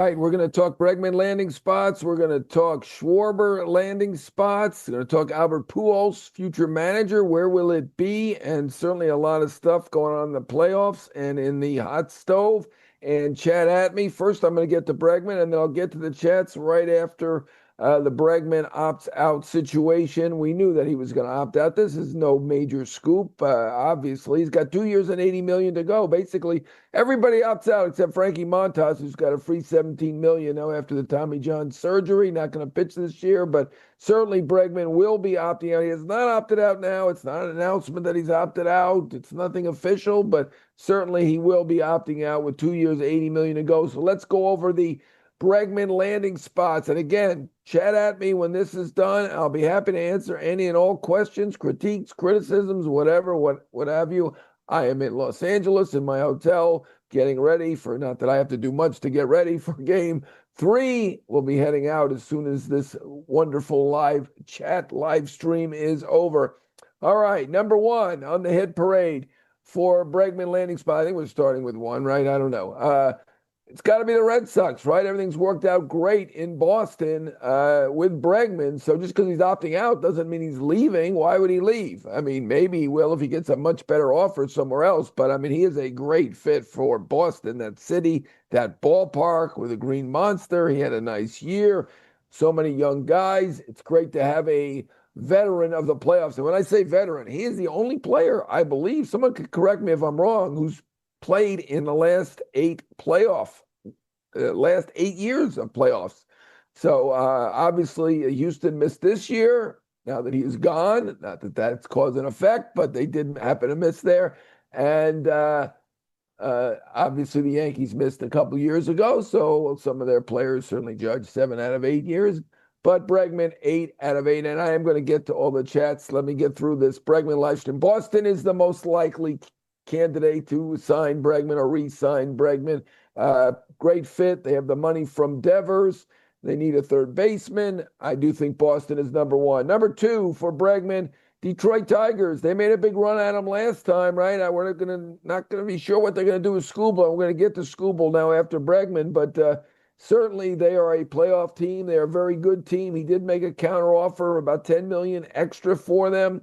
All right, we're going to talk Bregman landing spots. We're going to talk Schwarber landing spots. We're going to talk Albert Pujols, future manager. Where will it be? And certainly a lot of stuff going on in the playoffs and in the hot stove. And chat at me. First, I'm going to get to Bregman, and then I'll get to the chats right after the Bregman opts out situation. We knew that he was going to opt out. This is no major scoop. Obviously, he's got 2 years and 80 million to go. Basically, everybody opts out except Frankie Montas, who's got a free 17 million now after the Tommy John surgery. Not going to pitch this year, but certainly Bregman will be opting out. He has not opted out now. It's not an announcement that he's opted out. It's nothing official, but certainly he will be opting out with 2 years, 80 million to go. So let's go over the Bregman landing spots. And again, chat at me when this is done. I'll be happy to answer any and all questions, critiques, criticisms, whatever, what have you. I am in Los Angeles in my hotel, getting ready for, not that I have to do much to get ready for game 3. We'll be heading out as soon as this wonderful live stream is over. All right, number 1 on the hit parade for Bregman landing spot. I think we're starting with 1, right? I don't know. It's got to be the Red Sox, right? Everything's worked out great in Boston with Bregman. So just because he's opting out doesn't mean he's leaving. Why would he leave? I mean, maybe he will if he gets a much better offer somewhere else. But I mean, he is a great fit for Boston, that city, that ballpark with a green monster. He had a nice year. So many young guys. It's great to have a veteran of the playoffs. And when I say veteran, he is the only player, I believe, someone could correct me if I'm wrong, who's played in the last 8 years of playoffs. So obviously Houston missed this year. Now that he's gone, not that that's cause and effect, but they did happen to miss there. And obviously the Yankees missed a couple years ago. So some of their players certainly judged 7 out of 8 years. But Bregman, 8 out of 8. And I am going to get to all the chats. Let me get through this Bregman live stream. Boston is the most likely candidate to sign Bregman or re-sign Bregman. Great fit. They have the money from Devers. They need a third baseman. I do think Boston is number 1. Number 2 for Bregman, Detroit Tigers. They made a big run at him last time, right? We're not gonna be sure what they're gonna do with Skubal. We're gonna get to Skubal now after Bregman, but certainly they are a playoff team. They are a very good team. He did make a counter offer, about 10 million extra for them.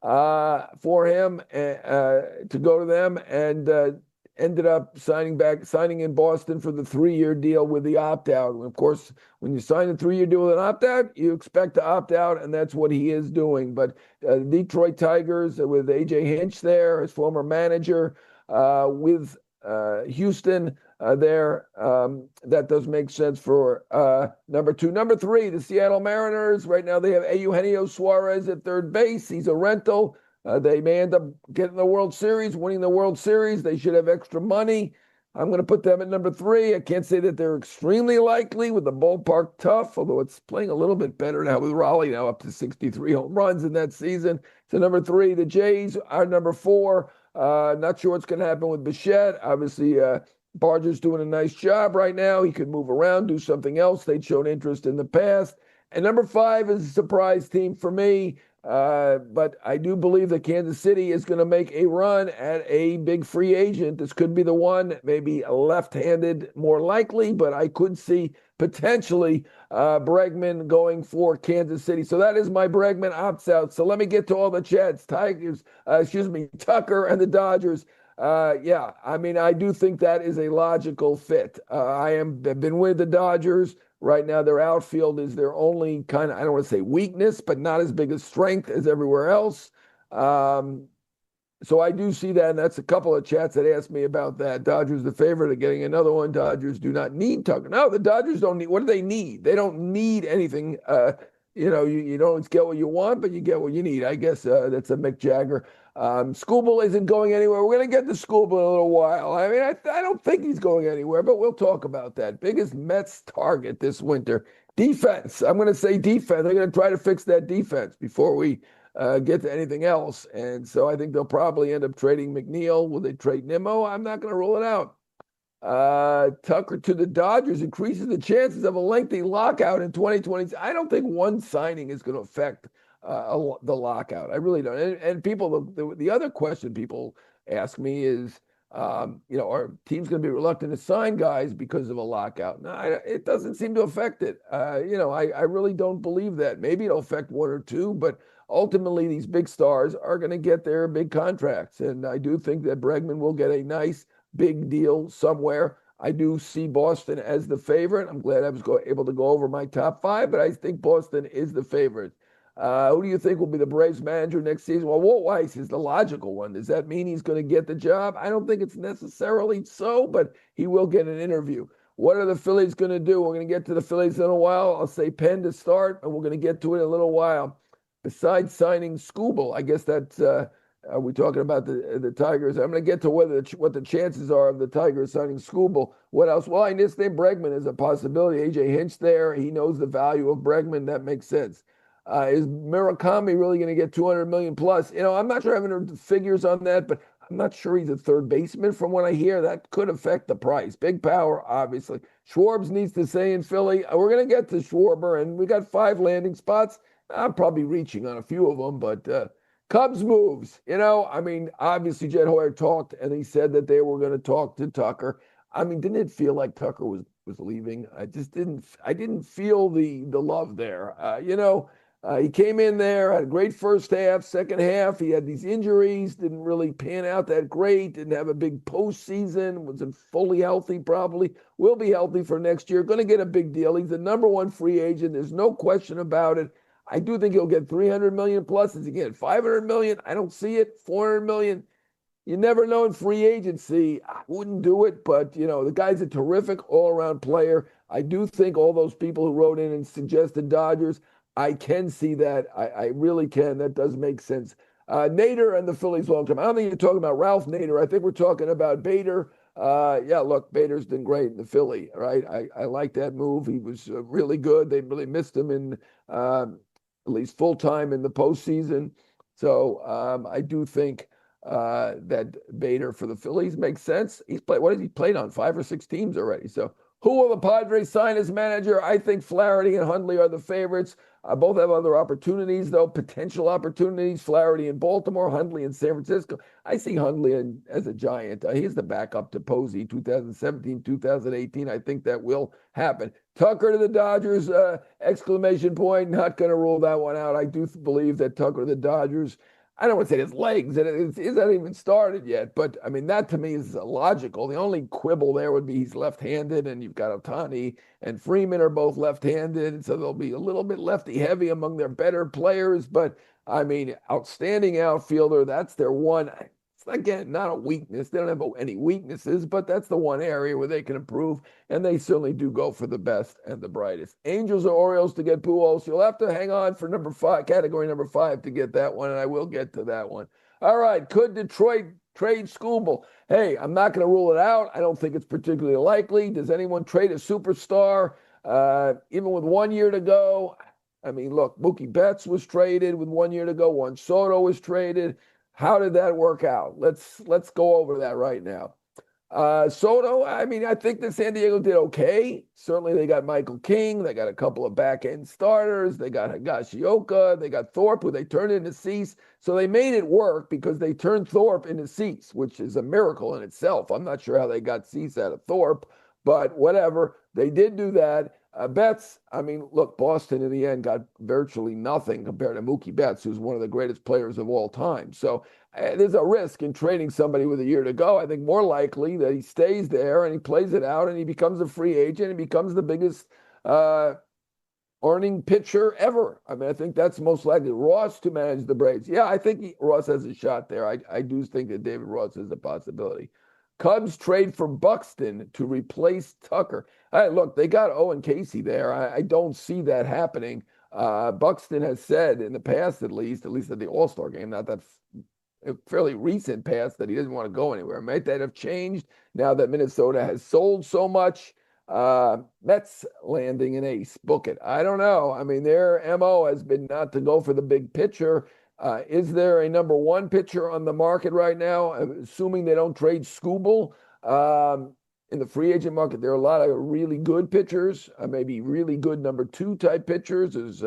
For him to go to them, and ended up signing in Boston for the 3-year deal with the opt-out. Of course, when you sign a 3-year deal with an opt-out, you expect to opt out, and that's what he is doing. But Detroit Tigers with A.J. Hinch there, his former manager, with Houston there, that does make sense for number 2. Number 3, the Seattle Mariners. Right now they have Eugenio Suarez at third base. He's a rental. They may end up getting the World Series, winning the World Series. They should have extra money. I'm going to put them at number 3. I can't say that they're extremely likely with the ballpark tough, although it's playing a little bit better now with Raleigh now up to 63 home runs in that season. So number 3, the Jays are number 4. Not sure what's going to happen with Bichette. Obviously, Barger's doing a nice job right now. He could move around, do something else. They'd shown interest in the past. And number 5 is a surprise team for me. But I do believe that Kansas City is going to make a run at a big free agent. This could be the one, maybe left-handed more likely, but I could see potentially Bregman going for Kansas City. So that is my Bregman opts out. So let me get to all the chats. Tucker and the Dodgers. Yeah, I mean, I do think that is a logical fit. I've been with the Dodgers. Right now, their outfield is their only kind of, I don't want to say weakness, but not as big a strength as everywhere else. So I do see that, and that's a couple of chats that asked me about that. Dodgers the favorite of getting another one. Dodgers do not need Tucker. No, the Dodgers don't need, what do they need? They don't need anything. You don't get what you want, but you get what you need. I guess that's a Mick Jagger. Skubal isn't going anywhere. We're going to get to Skubal in a little while. I mean, I don't think he's going anywhere, but we'll talk about that. Biggest Mets target this winter. Defense. I'm going to say defense. They're going to try to fix that defense before we get to anything else. And so I think they'll probably end up trading McNeil. Will they trade Nimmo? I'm not going to rule it out. Tucker to the Dodgers increases the chances of a lengthy lockout in 2020. I don't think one signing is going to affect the lockout. I really don't. And people, the other question people ask me is, Our team's going to be reluctant to sign guys because of a lockout. No, it doesn't seem to affect it. I really don't believe that. Maybe it'll affect one or two, but ultimately these big stars are going to get their big contracts. And I do think that Bregman will get a nice big deal somewhere. I do see Boston as the favorite. I'm glad I was able to go over my top five, but I think Boston is the favorite. Who do you think will be the Braves manager next season? Well, Walt Weiss is the logical one. Does that mean he's going to get the job? I don't think it's necessarily so, but he will get an interview. What are the Phillies going to do? We're going to get to the Phillies in a while. I'll say Penn to start, and we're going to get to it in a little while. Besides signing Skubal, I guess that's are we talking about the Tigers? I'm going to get to what the chances are of the Tigers signing Skubal. What else? Well, I just think Bregman is a possibility. AJ Hinch there. He knows the value of Bregman. That makes sense. Is Murakami really going to get 200 million plus? I'm not sure. I haven't heard the figures on that, but I'm not sure he's a third baseman. From what I hear, that could affect the price. Big power, obviously. Schwarber needs to stay in Philly. We're going to get to Schwarber, and we got 5 landing spots. I'm probably reaching on a few of them, but Cubs moves. Obviously Jed Hoyer talked, and he said that they were going to talk to Tucker. Didn't it feel like Tucker was leaving? I didn't feel the love there. He came in there, had a great first half, second half. He had these injuries, didn't really pan out that great, didn't have a big postseason, wasn't fully healthy probably. Will be healthy for next year, going to get a big deal. He's the number one free agent. There's no question about it. I do think he'll get 300 million plus. Is he getting 500 million? I don't see it. 400 million. You never know in free agency. I wouldn't do it, but the guy's a terrific all-around player. I do think all those people who wrote in and suggested Dodgers, I can see that. I really can. That does make sense. Nader and the Phillies long term. I don't think you're talking about Ralph Nader. I think we're talking about Bader. Look, Bader's been great in the Philly, right? I like that move. He was really good. They really missed him in at least full-time in the postseason. So I do think that Bader for the Phillies makes sense. What has he played on? 5 or 6 teams already. So who will the Padres sign as manager? I think Flaherty and Hundley are the favorites. Both have other opportunities, though, potential opportunities. Flaherty in Baltimore, Hundley in San Francisco. I see Hundley as a Giant. He's the backup to Posey, 2017, 2018. I think that will happen. Tucker to the Dodgers, exclamation point. Not going to rule that one out. I do believe that Tucker to the Dodgers, I don't want to say his legs, and it hasn't even started yet, but that to me is logical. The only quibble there would be he's left-handed, and you've got Ohtani and Freeman are both left-handed, so they'll be a little bit lefty-heavy among their better players, but outstanding outfielder, that's their one. It's, again, not a weakness. They don't have any weaknesses, but that's the one area where they can improve, and they certainly do go for the best and the brightest. Angels or Orioles to get Pujols. You'll have to hang on for category number 5 to get that one, and I will get to that one. All right, could Detroit trade Skubal? Hey, I'm not going to rule it out. I don't think it's particularly likely. Does anyone trade a superstar even with 1 year to go? Look, Mookie Betts was traded with 1 year to go. Juan Soto was traded. How did that work out? Let's go over that right now. Soto, I think that San Diego did okay. Certainly they got Michael King. They got a couple of back-end starters. They got Higashioka. They got Thorpe, who they turned into Cease. So they made it work because they turned Thorpe into Cease, which is a miracle in itself. I'm not sure how they got Cease out of Thorpe, but whatever. They did do that. Betts, look, Boston in the end got virtually nothing compared to Mookie Betts, who's one of the greatest players of all time. So there's a risk in trading somebody with a year to go. I think more likely that he stays there and he plays it out and he becomes a free agent and becomes the biggest earning pitcher ever. I think that's most likely. Ross to manage the Braves. Yeah, I think Ross has a shot there. I do think that David Ross is a possibility. Cubs trade for Buxton to replace Tucker. Look, they got Owen Casey there. I don't see that happening. Buxton has said in the past, at least at the All-Star game, not that fairly recent past, that he doesn't want to go anywhere. Might that have changed now that Minnesota has sold so much? Mets landing an ace. Book it. I don't know. Their MO has been not to go for the big pitcher. Is there a number one pitcher on the market right now? Assuming they don't trade Skubal. In the free agent market, there are a lot of really good pitchers, maybe really good number 2 type pitchers. There's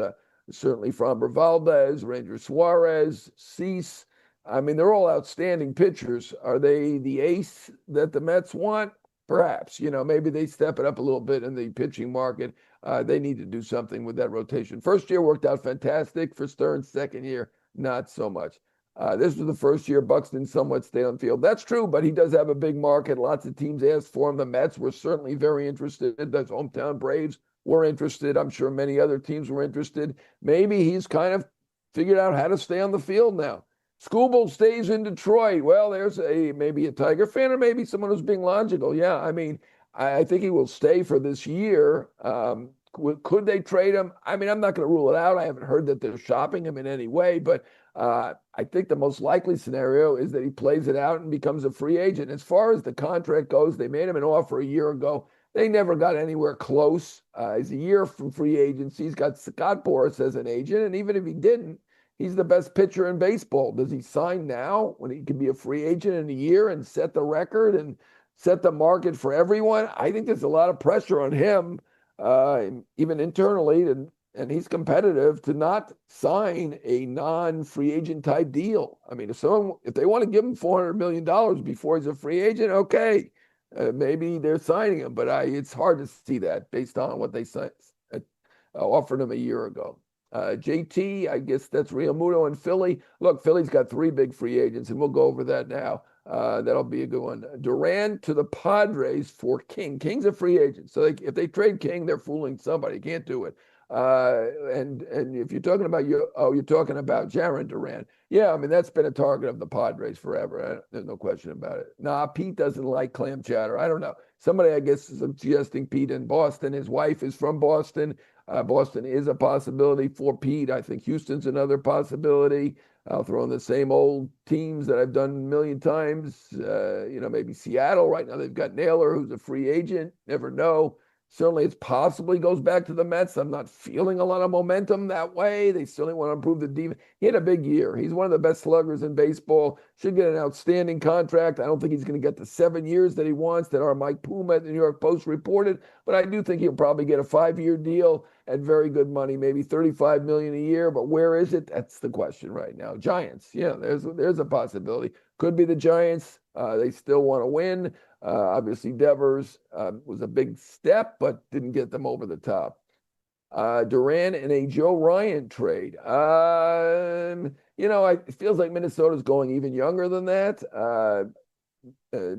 certainly Framber Valdez, Ranger Suarez, Cease. I mean, they're all outstanding pitchers. Are they the ace that the Mets want? Perhaps. Maybe they step it up a little bit in the pitching market. They need to do something with that rotation. First year worked out fantastic for Stearns. Second year, not so much. This was the first year Buxton somewhat stayed on the field. That's true, but he does have a big market. Lots of teams asked for him. The Mets were certainly very interested. The hometown Braves were interested. I'm sure many other teams were interested. Maybe he's kind of figured out how to stay on the field now. Skubal stays in Detroit. Well, there's maybe a Tiger fan or maybe someone who's being logical. Yeah, I mean, I think he will stay for this year. Could they trade him? I mean, I'm not going to rule it out. I haven't heard that they're shopping him in any way, but I think the most likely scenario is that he plays it out and becomes a free agent. As far as the contract goes, they made him an offer a year ago. They never got anywhere close. He's a year from free agency. He's got Scott Boras as an agent, and even if he didn't, he's the best pitcher in baseball. Does he sign now when he can be a free agent in a year and set the record and set the market for everyone? I think there's a lot of pressure on him, even internally, and he's competitive to not sign a non-free agent type deal. I mean, if they want to give him $400 million before he's a free agent, okay, maybe they're signing him. But it's hard to see that based on what they offered him a year ago. JT, I guess that's Realmuto in Philly. Look, Philly's got 3 big free agents, and we'll go over that now. That'll be a good one. Duran to the Padres for King. King's a free agent, so if they trade King, they're fooling somebody. You can't do it. And if you're talking about you're talking about Jaron Duran. Yeah, I mean that's been a target of the Padres forever. There's no question about it. Nah, Pete doesn't like clam chowder. I don't know. Somebody I guess is suggesting Pete in Boston. His wife is from Boston. Boston is a possibility for Pete. I think Houston's another possibility. I'll throw in the same old teams that I've done a million times. Maybe Seattle. Right now they've got Naylor, who's a free agent. Never know. Certainly it's possibly goes back to the Mets. I'm not feeling a lot of momentum that way. They certainly want to improve the defense. He had a big year. He's one of the best sluggers in baseball. Should get an outstanding contract. I don't think he's going to get the 7 years that he wants that our Mike Puma at the New York Post reported, but I do think he'll probably get a 5-year deal at very good money, maybe $35 million a year. But where is it? That's the question right now. Giants. Yeah, there's a possibility. Could be the Giants. They still want to win. Obviously, Devers was a big step, but didn't get them over the top. Duran and a Joe Ryan trade. It feels like Minnesota's going even younger than that.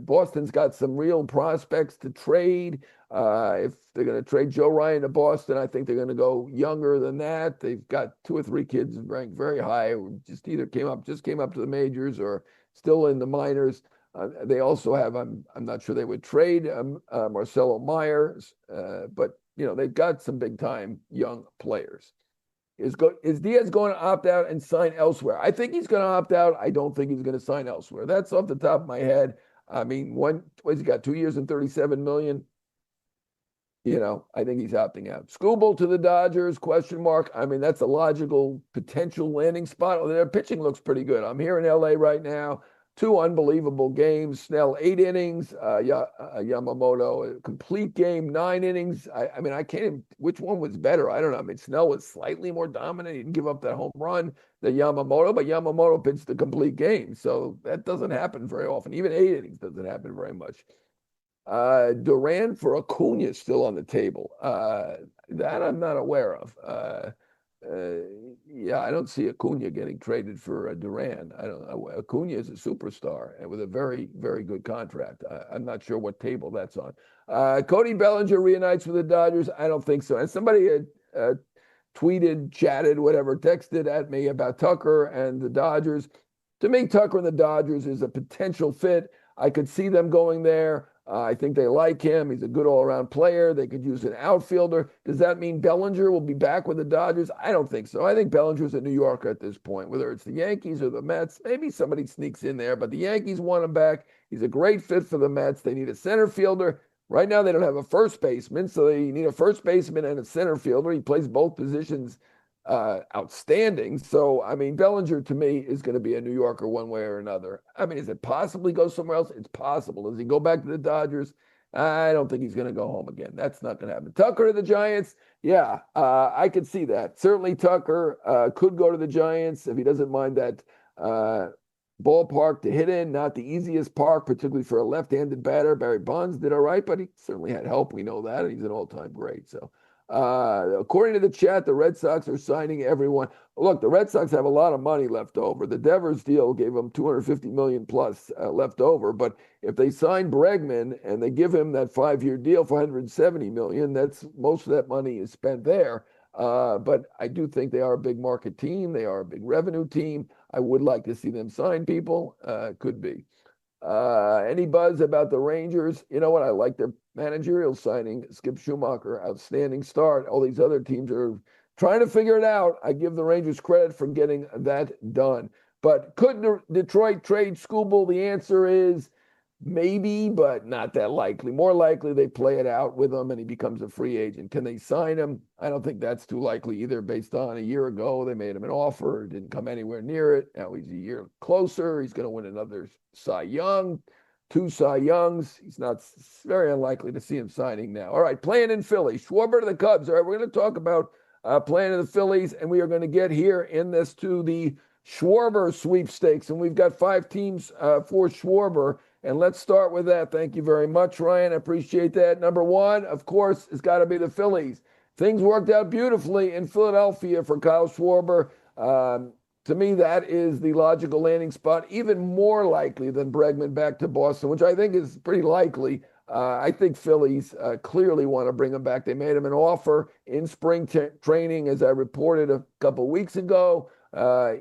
Boston's got some real prospects to trade. If they're going to trade Joe Ryan to Boston, I think they're going to go younger than that. They've got 2 or 3 kids ranked very high, who just either came up to the majors or still in the minors. They also have, I'm not sure they would trade Marcelo Myers, but they've got some big time young players. Is Diaz going to opt out and sign elsewhere? I think he's going to opt out. I don't think he's going to sign elsewhere. That's off the top of my head. I mean, he's got 2 years and $37 million. I think he's opting out. Skubal to the Dodgers, question mark. I mean, that's a logical potential landing spot. Their pitching looks pretty good. I'm here in LA right now. 2 unbelievable games. Snell 8 innings. Yamamoto a complete game, 9 innings. I mean, I can't even, which one was better? I don't know. I mean, Snell was slightly more dominant. He didn't give up that home run than Yamamoto, but Yamamoto pitched the complete game. So that doesn't happen very often. Even 8 innings doesn't happen very much. Duran for Acuna still on the table. That I'm not aware of. I don't see Acuna getting traded for Duran. I don't know. Acuna is a superstar and with a very, very good contract. I'm not sure what table that's on. Cody Bellinger reunites with the Dodgers. I don't think so. And somebody had tweeted, chatted, whatever, texted at me about Tucker and the Dodgers. To me, Tucker and the Dodgers is a potential fit. I could see them going there. I think they like him. He's a good all-around player. They could use an outfielder. Does that mean Bellinger will be back with the Dodgers? I don't think so. I think Bellinger's a New Yorker at this point, whether it's the Yankees or the Mets. Maybe somebody sneaks in there, but the Yankees want him back. He's a great fit for the Mets. They need a center fielder. Right now, they don't have a first baseman, so they need a first baseman and a center fielder. He plays both positions outstanding. So, I mean, Bellinger to me is going to be a New Yorker one way or another. I mean, is it possibly go somewhere else? It's possible. Does he go back to the Dodgers? I don't think he's going to go home again. That's not going to happen. Tucker to the Giants? Yeah, I could see that. Certainly Tucker could go to the Giants if he doesn't mind that ballpark to hit in, not the easiest park, particularly for a left-handed batter. Barry Bonds did all right, but he certainly had help. We know that, and he's an all-time great. So, according to the chat, the Red Sox are signing everyone. Look, the Red Sox have a lot of money left over. The Devers deal gave them $250 million plus left over, but if they sign Bregman and they give him that 5-year deal for $170 million, that's most of that money is spent there. But I do think they are a big market team. They are a big revenue team. I would like to see them sign people. Could be. Any buzz about the Rangers? You know what? I like their managerial signing. Skip Schumacher, outstanding start. All these other teams are trying to figure it out. I give the Rangers credit for getting that done. But could Detroit trade Skubal? The answer is maybe, but not that likely. More likely they play it out with him and he becomes a free agent. Can they sign him? I don't think that's too likely either, based on a year ago they made him an offer, didn't come anywhere near it. Now he's a year closer. He's going to win another Cy Young, 2 Cy Youngs. He's not very unlikely to see him signing now. All right, playing in Philly. Schwarber to the Cubs. All right, we're going to talk about playing in the Phillies, and we are going to get here in this to the Schwarber sweepstakes, and we've got 5 teams for Schwarber. And let's start with that. Thank you very much, Ryan. I appreciate that. Number 1, of course, has got to be the Phillies. Things worked out beautifully in Philadelphia for Kyle Schwarber. To me, that is the logical landing spot, even more likely than Bregman back to Boston, which I think is pretty likely. I think Phillies clearly want to bring him back. They made him an offer in spring training, as I reported a couple weeks ago.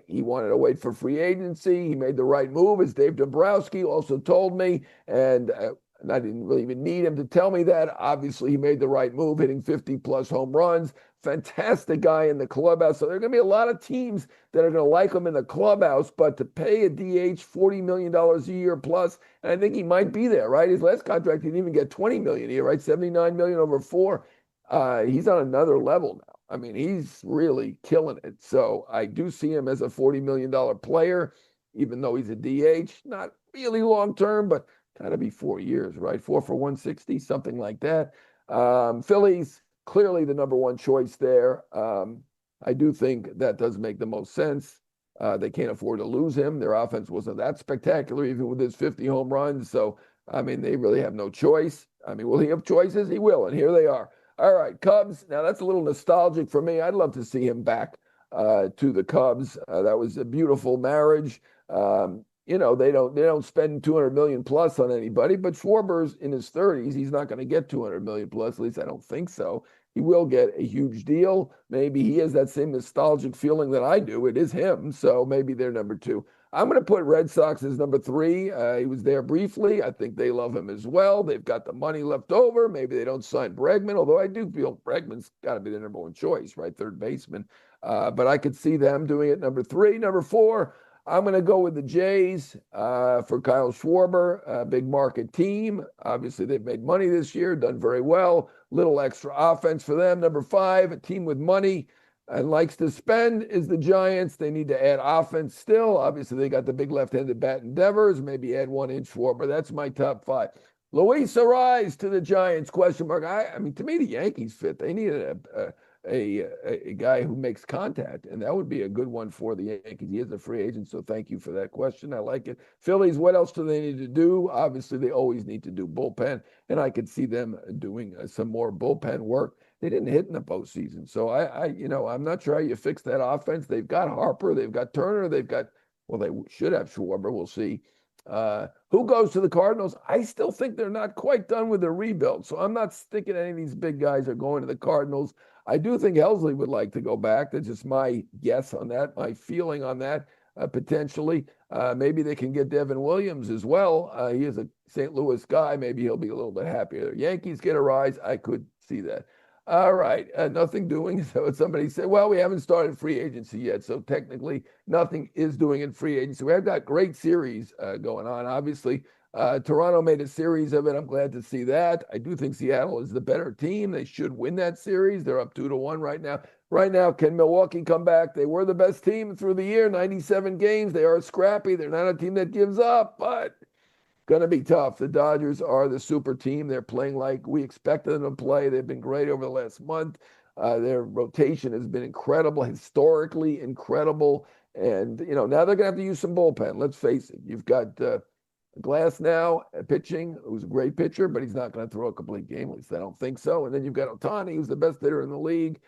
He wanted to wait for free agency. He made the right move, as Dave Dombrowski also told me, and I didn't really even need him to tell me that. Obviously, he made the right move, hitting 50-plus home runs. Fantastic guy in the clubhouse. So there are going to be a lot of teams that are going to like him in the clubhouse, but to pay a DH $40 million a year plus, and I think he might be there, right? His last contract, he didn't even get $20 million a year, right? $79 million over 4. He's on another level now. I mean, he's really killing it. So I do see him as a $40 million player, even though he's a DH. Not really long-term, but got to be 4 years, right? 4 for 160, something like that. Phillies, clearly the number 1 choice there. I do think that does make the most sense. They can't afford to lose him. Their offense wasn't that spectacular, even with his 50 home runs. So, I mean, they really have no choice. I mean, will he have choices? He will, and here they are. All right, Cubs. Now, that's a little nostalgic for me. I'd love to see him back to the Cubs. That was a beautiful marriage. You know, they don't spend $200 million plus on anybody, but Schwarber's in his 30s. He's not going to get $200 million plus. At least I don't think so. He will get a huge deal. Maybe he has that same nostalgic feeling that I do. It is him, so maybe they're number 2. I'm going to put Red Sox as number 3. He was there briefly. I think they love him as well. They've got the money left over. Maybe they don't sign Bregman, although I do feel Bregman's got to be the number 1 choice, right? Third baseman. But I could see them doing it number 3. Number 4, I'm going to go with the Jays for Kyle Schwarber, a big market team. Obviously, they've made money this year, done very well. Little extra offense for them. Number 5, a team with money and likes to spend is the Giants. They need to add offense still. Obviously, they got the big left-handed bat in Devers. Maybe add 1 in Schwarber. That's my top 5. Luis Arraez to the Giants, question mark. I mean, to me, the Yankees fit. They needed a guy who makes contact, and that would be a good one for the Yankees. He is a free agent, so thank you for that question. I like it. Phillies, what else do they need to do? Obviously, they always need to do bullpen, and I could see them doing some more bullpen work. They didn't hit in the postseason, so I'm not sure how you fix that offense. They've got Harper, they've got Turner, they should have Schwarber. We'll see. Who goes to the Cardinals? I still think they're not quite done with the rebuild, so I'm not thinking any of these big guys are going to the Cardinals. I do think Helsley would like to go back. That's just my guess on that, my feeling on that, potentially. Maybe they can get Devin Williams as well. He is a St. Louis guy. Maybe he'll be a little bit happier. Yankees get a rise. I could see that. All right, nothing doing. So somebody said, well, we haven't started free agency yet. So technically nothing is doing in free agency. We have got great series going on. Obviously, Toronto made a series of it. I'm glad to see that. I do think Seattle is the better team. They should win that series. They're up 2-1 right now. Right now, can Milwaukee come back? They were the best team through the year, 97 games. They are scrappy. They're not a team that gives up, but going to be tough. The Dodgers are the super team. They're playing like we expected them to play. They've been great over the last month. Their rotation has been incredible, historically incredible. And, now they're going to have to use some bullpen. Let's face it. You've got Glass now pitching, who's a great pitcher, but he's not going to throw a complete game. At least I don't think so. And then you've got Ohtani, who's the best hitter in the league.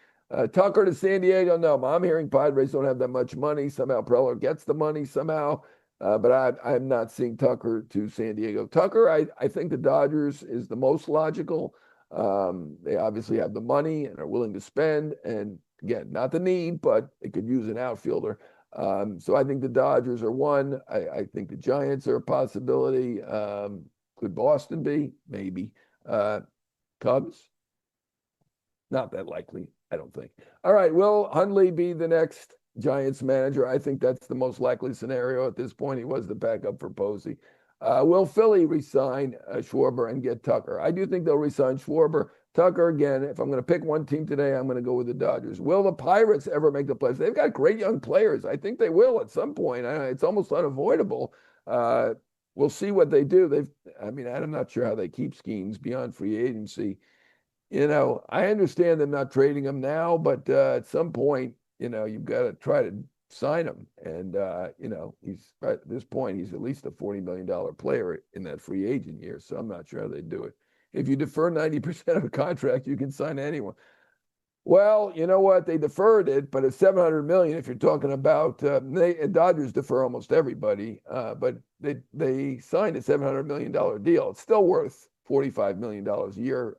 Tucker to San Diego. No, I'm hearing Padres don't have that much money. Somehow Preller gets the money somehow. But I'm not seeing Tucker to San Diego. Tucker, I think the Dodgers is the most logical. They obviously have the money and are willing to spend. And again, not the need, but they could use an outfielder. So I think the Dodgers are one. I think the Giants are a possibility. Could Boston be? Maybe. Cubs? Not that likely, I don't think. All right, will Hundley be the next Giants manager? I think that's the most likely scenario at this point. He was the backup for Posey. Will Philly resign Schwarber and get Tucker? I do think they'll resign Schwarber. Tucker, again, if I'm going to pick one team today, I'm going to go with the Dodgers. Will the Pirates ever make the playoffs? They've got great young players. I think they will at some point. It's almost unavoidable. We'll see what they do. I'm not sure how they keep schemes beyond free agency. I understand them not trading him now, but at some point, you've got to try to sign him. And, he's right at this point, he's at least a $40 million player in that free agent year. So I'm not sure how they do it. If you defer 90% of a contract, you can sign anyone. Well, you know what? They deferred it, but it's $700 million. If you're talking about Dodgers defer almost everybody, but they signed a $700 million deal. It's still worth $45 million a year.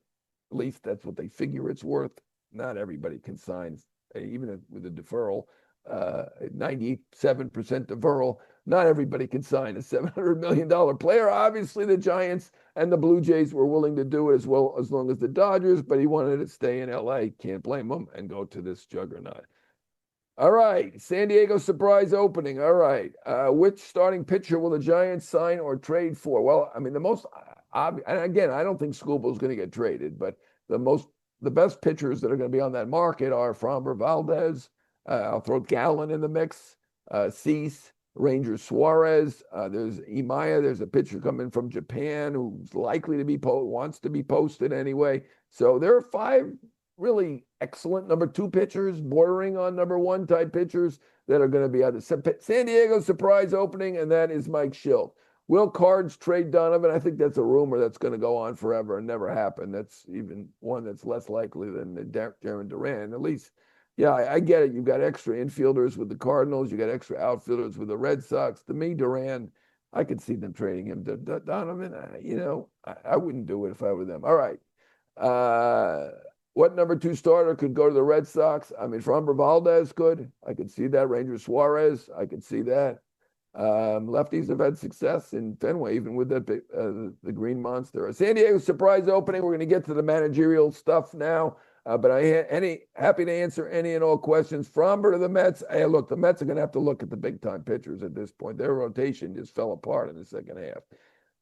At least that's what they figure it's worth. Not everybody can sign, even with a deferral, 97% deferral. Not everybody can sign a $700 million player. Obviously, the Giants and the Blue Jays were willing to do it as well, as long as the Dodgers, but he wanted to stay in LA. Can't blame him and go to this juggernaut. All right, San Diego surprise opening. All right, which starting pitcher will the Giants sign or trade for? Well, the most obvious, and again, I don't think Skubal is going to get traded, but the best pitchers that are going to be on that market are Framber Valdez. I'll throw Gallen in the mix. Cease. Rangers Suarez, there's Imaya, there's a pitcher coming from Japan who's likely to be wants to be posted anyway. So there are 5 really excellent number 2 pitchers, bordering on number 1 type pitchers that are going to be out of San Diego surprise opening, and that is Mike Schilt. Will Cards trade Donovan? I think that's a rumor that's going to go on forever and never happen. That's even one that's less likely than the Jarren Duran, at least. Yeah, I get it. You've got extra infielders with the Cardinals. You got extra outfielders with the Red Sox. To me, Duran, I could see them trading him. Donovan, I wouldn't do it if I were them. All right. What number 2 starter could go to the Red Sox? Framber Valdez could. I could see that. Rangers Suarez, I could see that. Lefties have had success in Fenway, even with that the Green Monster. San Diego surprise opening. We're going to get to the managerial stuff now. But happy to answer any and all questions. Framber to the Mets. Hey, look, the Mets are going to have to look at the big-time pitchers at this point. Their rotation just fell apart in the second half.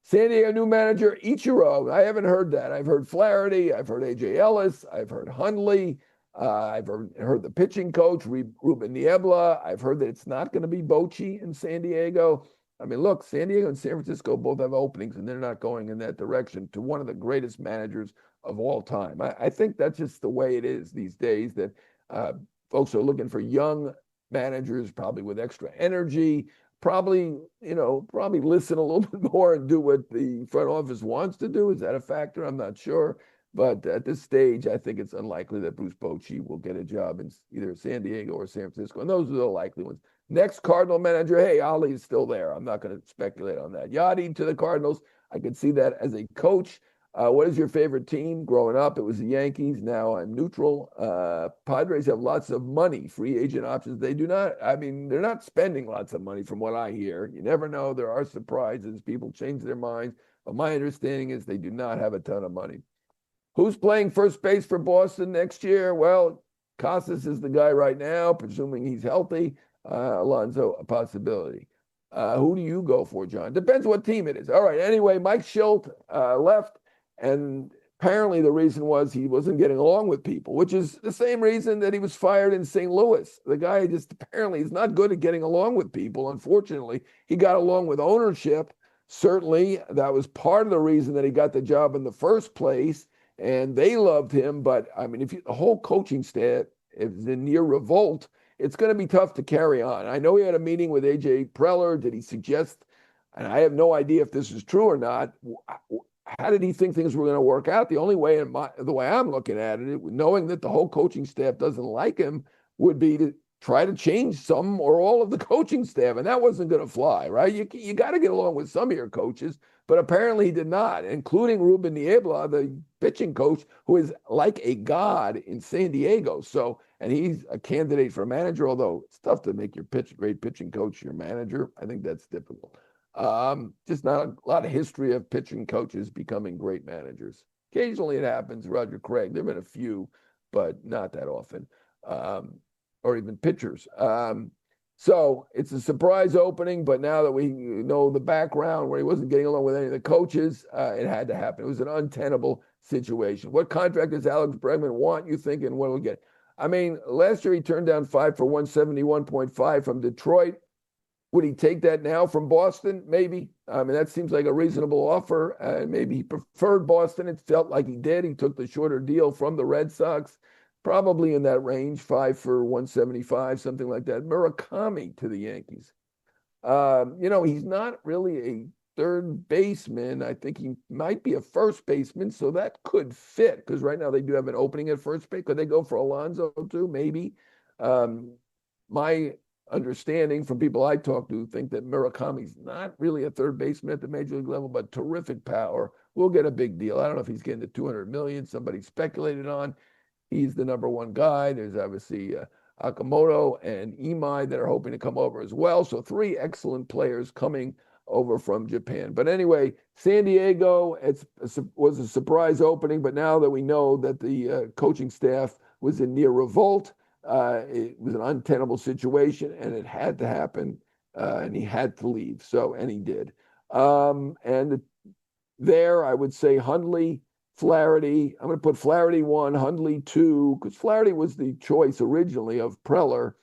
San Diego new manager, Ichiro. I haven't heard that. I've heard Flaherty. I've heard A.J. Ellis. I've heard Hundley. I've heard the pitching coach, Ruben Niebla. I've heard that it's not going to be Bochy in San Diego. Look, San Diego and San Francisco both have openings, and they're not going in that direction to one of the greatest managers of all time. I think that's just the way it is these days, that folks are looking for young managers, probably with extra energy, probably listen a little bit more and do what the front office wants to do. Is that a factor? I'm not sure. But at this stage, I think it's unlikely that Bruce Bochy will get a job in either San Diego or San Francisco. And those are the likely ones. Next Cardinal manager, hey, Ali is still there. I'm not going to speculate on that. Yachty to the Cardinals. I could see that as a coach. What is your favorite team? Growing up, it was the Yankees. Now I'm neutral. Padres have lots of money, free agent options. They do not, they're not spending lots of money from what I hear. You never know. There are surprises. People change their minds. But my understanding is they do not have a ton of money. Who's playing first base for Boston next year? Well, Casas is the guy right now, presuming he's healthy. Alonso, a possibility. Who do you go for, John? Depends what team it is. All right, anyway, Mike Schilt left, and apparently the reason was he wasn't getting along with people, which is the same reason that he was fired in St. Louis. The guy just apparently is not good at getting along with people. Unfortunately, he got along with ownership. Certainly, that was part of the reason that he got the job in the first place. And they loved him, but if the whole coaching staff is in near revolt, it's going to be tough to carry on. I know he had a meeting with A.J. Preller. Did he suggest, and I have no idea if this is true or not, how did he think things were going to work out? The only way, the way I'm looking at it, knowing that the whole coaching staff doesn't like him, would be to try to change some or all of the coaching staff, and that wasn't going to fly, right? You got to get along with some of your coaches, but apparently he did not, including Ruben Niebla, the pitching coach, who is like a god in San Diego. So, and he's a candidate for manager, although it's tough to make your great pitching coach your manager. I think that's difficult. Just not a lot of history of pitching coaches becoming great managers. Occasionally it happens. Roger Craig, there have been a few, but not that often. Or even pitchers. So it's a surprise opening, but now that we know the background where he wasn't getting along with any of the coaches, it had to happen. It was an untenable situation. What contract does Alex Bregman want, you think, and what will get? I mean, last year he turned down 5 for 171.5 from Detroit. Would he take that now from Boston? Maybe. I mean, that seems like a reasonable offer. Maybe he preferred Boston. It felt like he did. He took the shorter deal from the Red Sox. Probably in that range, 5 for 175, something like that. Murakami to the Yankees. He's not really a third baseman. I think he might be a first baseman, so that could fit, because right now they do have an opening at first base. Could they go for Alonso too? Maybe. My understanding from people I talk to think that Murakami's not really a third baseman at the major league level, but terrific power. We'll get a big deal. I don't know if he's getting to 200 million. Somebody speculated on. He's the number one guy. There's obviously Akamoto and Imai that are hoping to come over as well. So 3 excellent players coming over from Japan. But anyway, San Diego, was a surprise opening. But now that we know that the coaching staff was in near revolt, it was an untenable situation, and it had to happen, and he had to leave. And he did. There, I would say Hundley, Flaherty. I'm going to put Flaherty 1, Hundley 2, because Flaherty was the choice originally of Preller.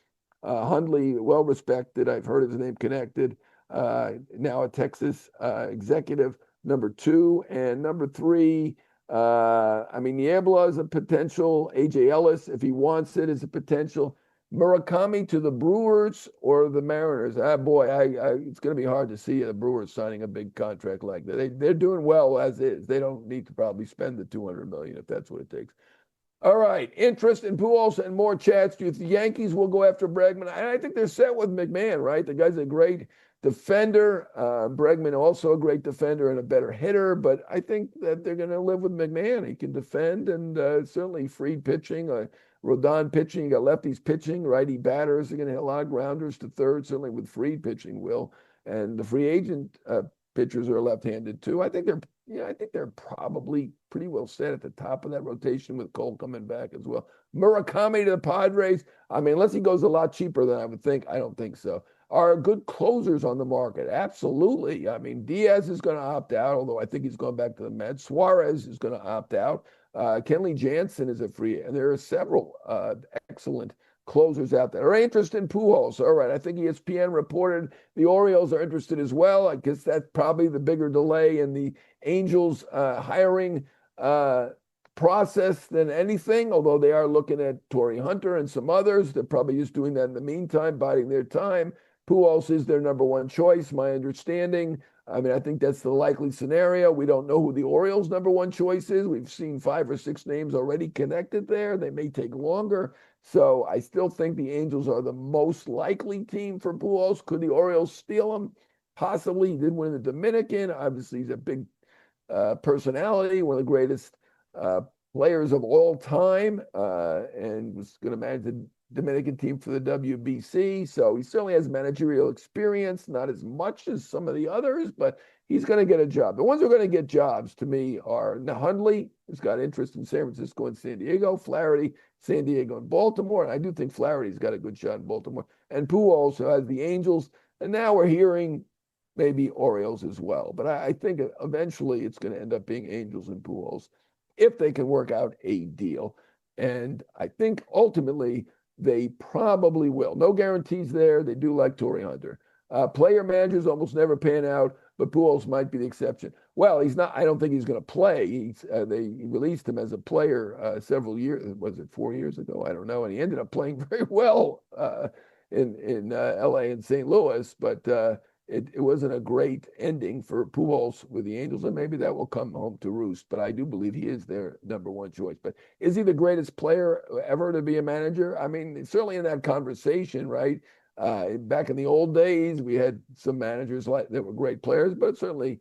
Hundley, well respected. I've heard his name connected. Now a Texas executive, number 2. And number 3, Niebla is a potential. A.J. Ellis, if he wants it, is a potential. Murakami to the Brewers or the Mariners. It's going to be hard to see the Brewers signing a big contract like that. They're doing well as is. They don't need to probably spend the $200 million if that's what it takes. All right, interest in Pujols and more chats. Do you think the Yankees will go after Bregman? I think they're set with McMahon, right? The guy's a great defender. Bregman also a great defender and a better hitter, but I think that they're going to live with McMahon. He can defend and certainly free pitching. Rodon pitching, you got lefties pitching, righty batters are going to hit a lot of grounders to third, certainly with free pitching, Will. And the free agent pitchers are left-handed too. I think they're probably pretty well set at the top of that rotation with Cole coming back as well. Murakami to the Padres. Unless he goes a lot cheaper than I would think, I don't think so. Are good closers on the market? Absolutely. Diaz is going to opt out, although I think he's going back to the Mets. Suarez is going to opt out. Kenley Jansen is a free, and there are several excellent closers out there. Are interested in Pujols? All right, I think ESPN reported the Orioles are interested as well. I guess that's probably the bigger delay in the Angels hiring process than anything, although they are looking at Torrey Hunter and some others. They're probably just doing that in the meantime, biding their time. Pujols is their number one choice, my understanding. I think that's the likely scenario. We don't know who the Orioles' number one choice is. We've seen 5 or 6 names already connected there. They may take longer. So I still think the Angels are the most likely team for Pujols. Could the Orioles steal him? Possibly. He did win the Dominican. Obviously, he's a big personality, one of the greatest players of all time, and was going to manage the Dominican team for the WBC. So he certainly has managerial experience, not as much as some of the others, but he's going to get a job. The ones who are going to get jobs to me are Hundley, who's got interest in San Francisco and San Diego, Flaherty, San Diego and Baltimore. And I do think Flaherty's got a good shot in Baltimore. And Pujols, who has the Angels. And now we're hearing maybe Orioles as well. But I think eventually it's going to end up being Angels and Pujols if they can work out a deal. And I think ultimately they probably will. No guarantees there. They do like Torrey Hunter. Player managers almost never pan out. but Pujols might be the exception. Well, he's not. I don't think he's going to play. They released him as a player several years. Was it 4 years ago? I don't know. And he ended up playing very well in L.A. and St. Louis, but it wasn't a great ending for Pujols with the Angels, and maybe that will come home to roost. But I do believe he is their number one choice. But is he the greatest player ever to be a manager? I mean, certainly in that conversation, right? Back in the old days, we had some managers that were great players, but certainly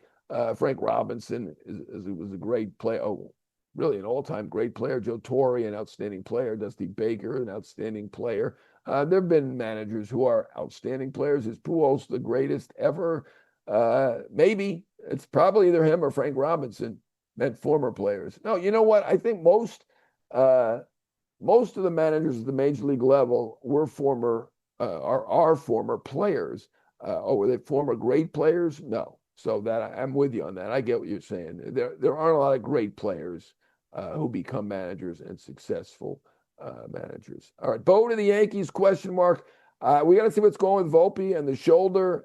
Frank Robinson was a great player. Oh, really an all-time great player. Joe Torre, an outstanding player. Dusty Baker, an outstanding player. There have been managers who are outstanding players. Is Pujols the greatest ever? Maybe. It's probably either him or Frank Robinson, meant former players. No, you know what? I think most of the managers at the major league level were are former players. Were they former great players? No. So I'm with you on that. I get what you're saying. There aren't a lot of great players who become managers and successful managers. All right, Bo to the Yankees, question mark. We got to see what's going with Volpe and the shoulder.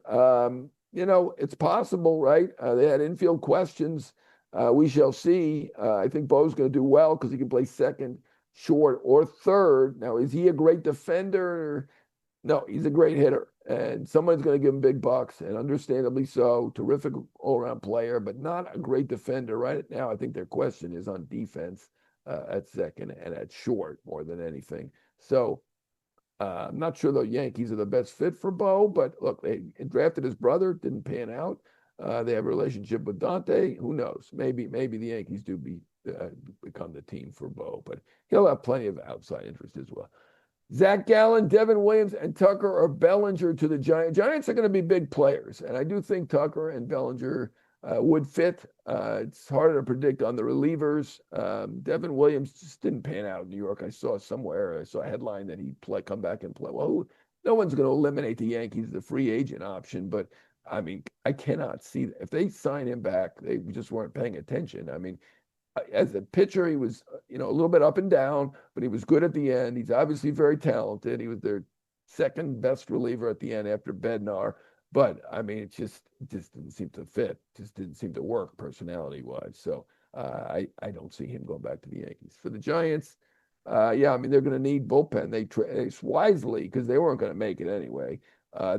It's possible, right? They had infield questions. We shall see. I think Bo's going to do well because he can play second, short, or third. Now, is he a great defender? No, he's a great hitter, and someone's going to give him big bucks, and understandably so. Terrific all-around player, but not a great defender. Right now, I think their question is on defense at second and at short more than anything. So I'm not sure the Yankees are the best fit for Bo, but look, they drafted his brother, didn't pan out. They have a relationship with Dante. Who knows? Maybe the Yankees do become the team for Bo, but he'll have plenty of outside interest as well. Zach Gallen, Devin Williams, and Tucker or Bellinger to the Giants. Giants are going to be big players, and I do think Tucker and Bellinger would fit. It's harder to predict on the relievers. Devin Williams just didn't pan out in New York. I saw a headline that he'd come back and play. Well, no one's going to eliminate the Yankees, the free agent option, but I mean, I cannot see that. If they sign him back, they just weren't paying attention. I mean, as a pitcher, he was, a little bit up and down, but he was good at the end. He's obviously very talented. He was their second best reliever at the end after Bednar. But I mean, it just didn't seem to fit. Just didn't seem to work personality-wise. So I don't see him going back to the Yankees. For the Giants, I mean, they're going to need bullpen. It's wisely because they weren't going to make it anyway.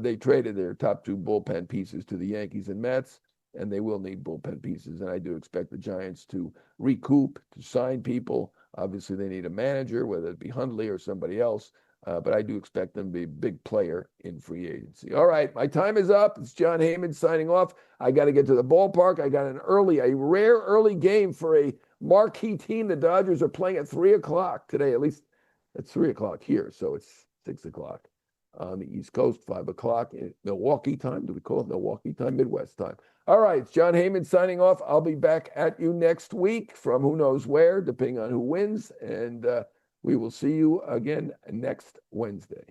They traded their top two bullpen pieces to the Yankees and Mets, and they will need bullpen pieces. And I do expect the Giants to recoup, to sign people. Obviously, they need a manager, whether it be Hundley or somebody else. But I do expect them to be a big player in free agency. All right, my time is up. It's Jon Heyman signing off. I got to get to the ballpark. I got a rare early game for a marquee team. The Dodgers are playing at 3 o'clock today. At least it's 3 o'clock here, so it's 6 o'clock on the East Coast, 5 o'clock in Milwaukee time. Do we call it Milwaukee time? Midwest time. All right, it's Jon Heyman signing off. I'll be back at you next week from who knows where, depending on who wins. And we will see you again next Wednesday.